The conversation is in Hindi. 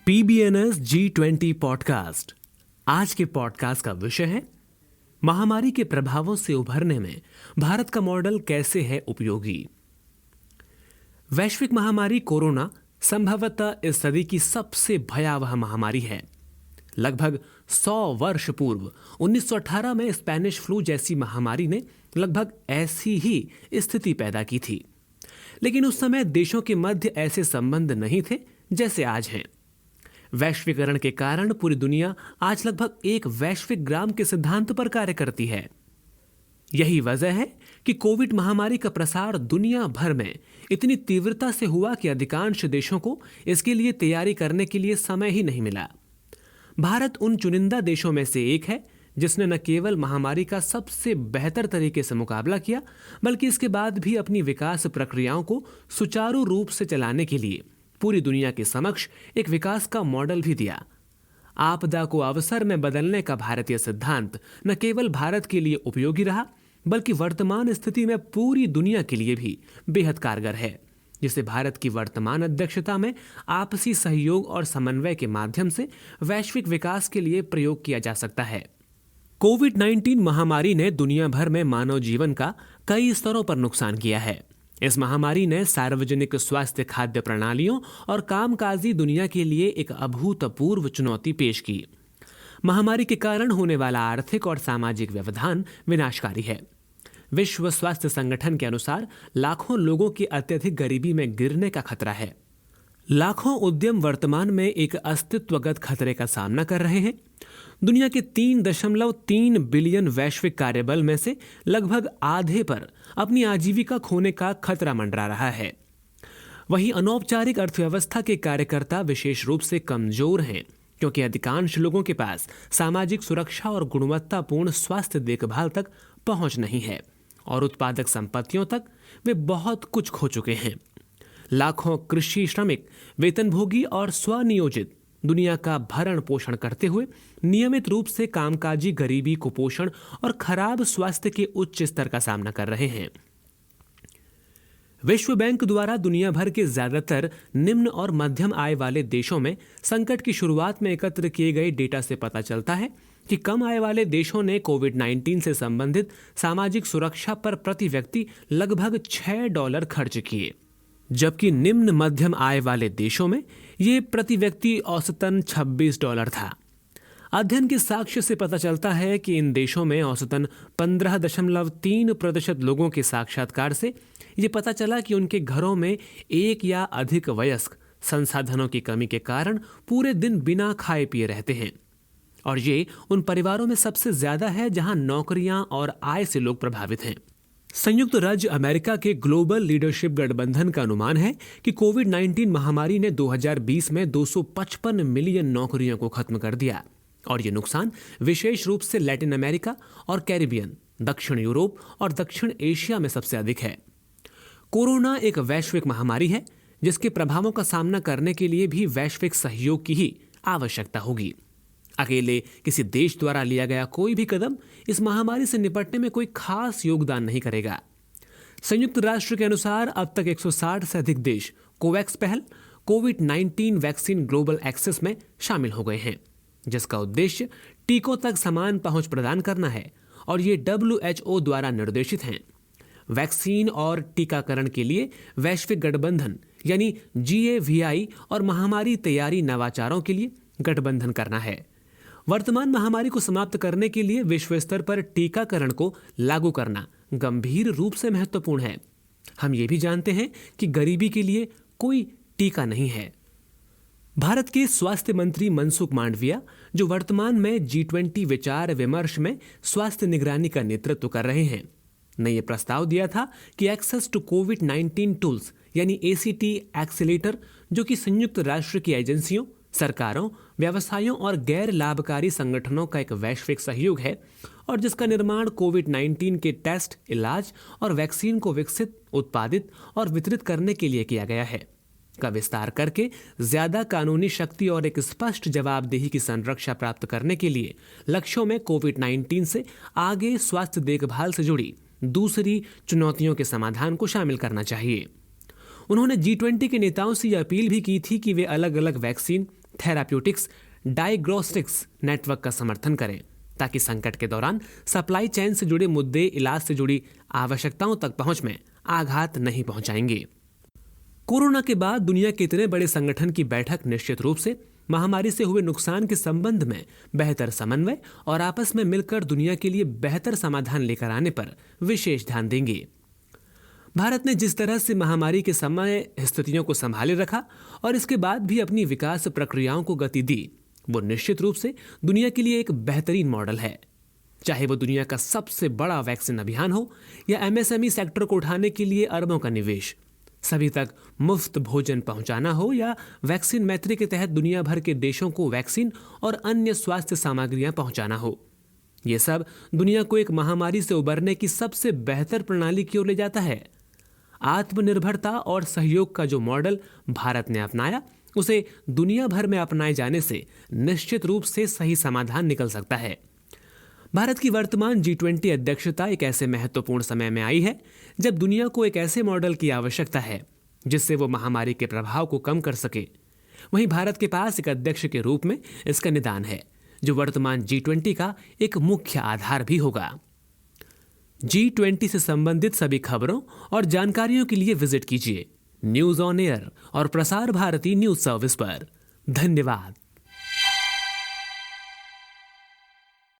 PBNS G20 podcast. आज के पॉडकास्ट का विषय है महामारी के प्रभावों से उभरने में भारत का मॉडल कैसे है उपयोगी। वैश्विक महामारी कोरोना संभवतः इस सदी की सबसे भयावह महामारी है। लगभग 100 वर्ष पूर्व 1918 में स्पेनिश फ्लू जैसी महामारी ने लगभग ऐसी ही स्थिति पैदा की थी, लेकिन उस समय देशों के मध्य ऐसे संबंध नहीं थे जैसे आज हैं। वैश्वीकरण के कारण पूरी दुनिया आज लगभग एक वैश्विक ग्राम के सिद्धांत पर कार्य करती है। यही वजह है कि कोविड महामारी का प्रसार दुनिया भर में इतनी तीव्रता से हुआ कि अधिकांश देशों को इसके लिए तैयारी करने के लिए समय ही नहीं मिला। भारत उन चुनिंदा देशों में से एक है जिसने न केवल महामारी का सबसे बेहतर तरीके से मुकाबला किया, बल्कि इसके बाद भी अपनी विकास प्रक्रियाओं को सुचारू रूप से चलाने के लिए पूरी दुनिया के समक्ष एक विकास का मॉडल भी दिया। आपदा को अवसर में बदलने का भारतीय सिद्धांत न केवल भारत के लिए उपयोगी रहा, बल्कि वर्तमान स्थिति में पूरी दुनिया के लिए भी बेहद कारगर है, जिसे भारत की वर्तमान अध्यक्षता में आपसी सहयोग और समन्वय के माध्यम से वैश्विक विकास के लिए प्रयोग किया जा सकता है। कोविड-19 महामारी ने दुनिया भर में मानव जीवन का कई स्तरों पर नुकसान किया है। इस महामारी ने सार्वजनिक स्वास्थ्य, खाद्य प्रणालियों और कामकाजी दुनिया के लिए एक अभूतपूर्व चुनौती पेश की। महामारी के कारण होने वाला आर्थिक और सामाजिक व्यवधान विनाशकारी है। विश्व स्वास्थ्य संगठन के अनुसार लाखों लोगों की अत्यधिक गरीबी में गिरने का खतरा है। लाखों उद्यम वर्तमान में एक अस्तित्वगत खतरे का सामना कर रहे हैं। दुनिया के 3.3 बिलियन वैश्विक कार्यबल में से लगभग आधे पर अपनी आजीविका खोने का खतरा मंडरा रहा है। वहीं अनौपचारिक अर्थव्यवस्था के कार्यकर्ता विशेष रूप से कमजोर हैं, क्योंकि अधिकांश लोगों के पास सामाजिक सुरक्षा और गुणवत्तापूर्ण स्वास्थ्य देखभाल तक पहुंच नहीं है, और उत्पादक संपत्तियों तक वे बहुत कुछ खो चुके हैं। लाखों कृषि श्रमिक, वेतनभोगी और स्वनियोजित दुनिया का भरण पोषण करते हुए नियमित रूप से कामकाजी गरीबी, कुपोषण और खराब स्वास्थ्य के उच्च स्तर का सामना कर रहे हैं। विश्व बैंक द्वारा दुनिया भर के ज्यादातर निम्न और मध्यम आय वाले देशों में संकट की शुरुआत में एकत्र किए गए डेटा से पता चलता है कि कम आय वाले देशों ने कोविड-19 से संबंधित सामाजिक सुरक्षा पर प्रति व्यक्ति लगभग $6 खर्च किए, जबकि निम्न मध्यम आय वाले देशों में ये प्रति व्यक्ति औसतन $26 था। अध्ययन के साक्ष्य से पता चलता है कि इन देशों में औसतन 15.3% लोगों के साक्षात्कार से ये पता चला कि उनके घरों में एक या अधिक वयस्क संसाधनों की कमी के कारण पूरे दिन बिना खाए पिए रहते हैं, और ये उन परिवारों में सबसे ज्यादा है जहां नौकरियां और आय से लोग प्रभावित हैं। संयुक्त राज्य अमेरिका के ग्लोबल लीडरशिप गठबंधन का अनुमान है कि कोविड-19 महामारी ने 2020 में 255 मिलियन नौकरियों को खत्म कर दिया, और ये नुकसान विशेष रूप से लैटिन अमेरिका और कैरिबियन, दक्षिण यूरोप और दक्षिण एशिया में सबसे अधिक है। कोरोना एक वैश्विक महामारी है जिसके प्रभावों का सामना करने के लिए भी वैश्विक सहयोग की ही आवश्यकता होगी। अकेले किसी देश द्वारा लिया गया कोई भी कदम इस महामारी से निपटने में कोई खास योगदान नहीं करेगा। संयुक्त राष्ट्र के अनुसार अब तक 160 से अधिक देश कोवैक्स पहल कोविड-19 वैक्सीन ग्लोबल एक्सेस में शामिल हो गए हैं, जिसका उद्देश्य टीकों तक समान पहुंच प्रदान करना है, और ये WHO द्वारा निर्देशित हैं। वैक्सीन और टीकाकरण के लिए वैश्विक गठबंधन यानी GAVI और महामारी तैयारी नवाचारों के लिए गठबंधन करना है। वर्तमान महामारी को समाप्त करने के लिए विश्व स्तर पर टीकाकरण को लागू करना गंभीर रूप से महत्वपूर्ण है। हम ये भी जानते हैं कि गरीबी के लिए कोई टीका नहीं है। भारत के स्वास्थ्य मंत्री मनसुख मांडविया, जो वर्तमान में G20 विचार विमर्श में स्वास्थ्य निगरानी का नेतृत्व कर रहे हैं, ने यह प्रस्ताव दिया था कि एक्सेस टू कोविड-19 टूल्स यानी ACT एक्सीलेटर, जो कि संयुक्त राष्ट्र की एजेंसियों, सरकारों, व्यवसायों और गैर लाभकारी संगठनों का एक वैश्विक सहयोग है, और जिसका निर्माण कोविड-19 के टेस्ट, इलाज और वैक्सीन को विकसित, उत्पादित और वितरित करने के लिए किया गया है, का विस्तार करके ज्यादा कानूनी शक्ति और एक स्पष्ट जवाबदेही की संरक्षा प्राप्त करने के लिए लक्ष्यों में कोविड-19 से आगे स्वास्थ्य देखभाल से जुड़ी दूसरी चुनौतियों के समाधान को शामिल करना चाहिए। उन्होंने G20 के नेताओं से यह अपील भी की थी कि वे अलग अलग वैक्सीन, थेराप्यूटिक्स डायग्नोस्टिक्स नेटवर्क का समर्थन करें, ताकि संकट के दौरान सप्लाई चेन से जुड़े मुद्दे इलाज से जुड़ी आवश्यकताओं तक पहुंच में आघात नहीं पहुंचाएंगे। कोरोना के बाद दुनिया के इतने बड़े संगठन की बैठक निश्चित रूप से महामारी से हुए नुकसान के संबंध में बेहतर समन्वय और आपस में मिलकर दुनिया के लिए बेहतर समाधान लेकर आने पर विशेष ध्यान देंगे। भारत ने जिस तरह से महामारी के समय स्थितियों को संभाले रखा और इसके बाद भी अपनी विकास प्रक्रियाओं को गति दी, वो निश्चित रूप से दुनिया के लिए एक बेहतरीन मॉडल है। चाहे वो दुनिया का सबसे बड़ा वैक्सीन अभियान हो या एमएसएमई सेक्टर को उठाने के लिए अरबों का निवेश, सभी तक मुफ्त भोजन पहुंचाना हो या वैक्सीन मैत्री के तहत दुनिया भर के देशों को वैक्सीन और अन्य स्वास्थ्य सामग्रियां पहुंचाना हो, ये सब दुनिया को एक महामारी से उबरने की सबसे बेहतर प्रणाली की ओर ले जाता है। आत्मनिर्भरता और सहयोग का जो मॉडल भारत ने अपनाया, उसे दुनिया भर में अपनाए जाने से निश्चित रूप से सही समाधान निकल सकता है। भारत की वर्तमान G20 अध्यक्षता एक ऐसे महत्वपूर्ण समय में आई है जब दुनिया को एक ऐसे मॉडल की आवश्यकता है जिससे वो महामारी के प्रभाव को कम कर सके। वहीं भारत के पास एक अध्यक्ष के रूप में इसका निदान है, जो वर्तमान G20 का एक मुख्य आधार भी होगा। G20 से संबंधित सभी खबरों और जानकारियों के लिए विजिट कीजिए न्यूज़ ऑन एयर और प्रसार भारती न्यूज सर्विस पर। धन्यवाद।